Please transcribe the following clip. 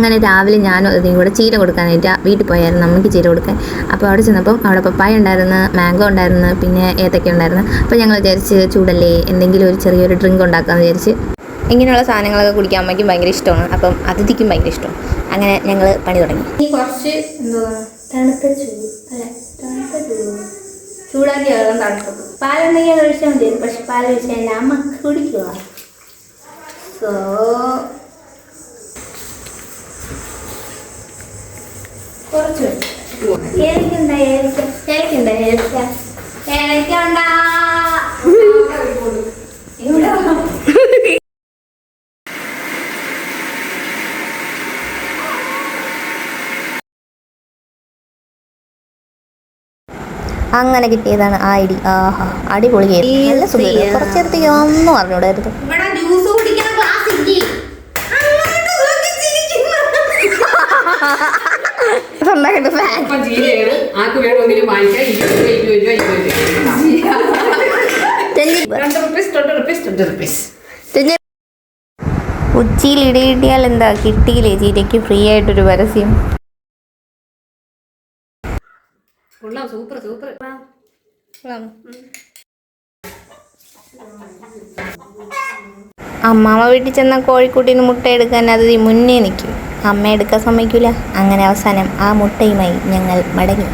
അങ്ങനെ രാവിലെ ഞാനും അതിനും കൂടെ ചീര കൊടുക്കാനായിട്ട് വീട്ടിൽ പോയായിരുന്നു, അമ്മയ്ക്ക് ചീര കൊടുക്കാൻ. അപ്പോൾ അവിടെ ചെന്നപ്പം അവിടെ പപ്പായ ഉണ്ടായിരുന്നു, മാംഗോ ഉണ്ടായിരുന്നു, പിന്നെ ഏത്തക്ക ഉണ്ടായിരുന്നു. അപ്പോൾ ഞങ്ങൾ വിചാരിച്ച് ചൂടല്ലേ എന്തെങ്കിലും ഒരു ചെറിയൊരു ഡ്രിങ്ക് ഉണ്ടാക്കാമെന്ന് വിചാരിച്ച്. ഇങ്ങനെയുള്ള സാധനങ്ങളൊക്കെ കുടിക്കാൻ അമ്മയ്ക്കും ഭയങ്കര ഇഷ്ടമാണ്, അപ്പം അതിഥിക്കും ഭയങ്കര ഇഷ്ടമാണ്. അങ്ങനെ ഞങ്ങൾ പണി തുടങ്ങി. ഈ കുറച്ച് തണുത്ത ചൂടാക്കി വെള്ളം തണുത്തത് പാലുണ്ടെങ്കിൽ അത് ഒഴിച്ചാൽ മതി. പക്ഷെ പാൽ ഒഴിച്ചാൽ അമ്മ കുടിക്കുക. സോ കുറച്ച് ഏലക്കുണ്ട അങ്ങനെ കിട്ടിയതാണ് ആ ഐഡി. ആഹാ, അടിപൊളി. നല്ല സുഖം. കുറച്ച് നേരത്തേക്ക് ഒന്നും അറിഞ്ഞൂടായിരുന്നു. ഉച്ചിയിൽ ഇടിയിട്ടിയാൽ എന്താ, കിട്ടിയില്ലേ ചീരയ്ക്ക് ഫ്രീ ആയിട്ടൊരു പരസ്യം. Super super. അമ്മാമ്മ വീട്ടിൽ ചെന്ന കോഴിക്കുട്ടീന് മുട്ട എടുക്കാൻ അത് മുന്നേ നിൽക്കും, അമ്മ എടുക്കാൻ സമ്മതിക്കില്ല. അങ്ങനെ അവസാനം ആ മുട്ടയുമായി ഞങ്ങൾ മടങ്ങി.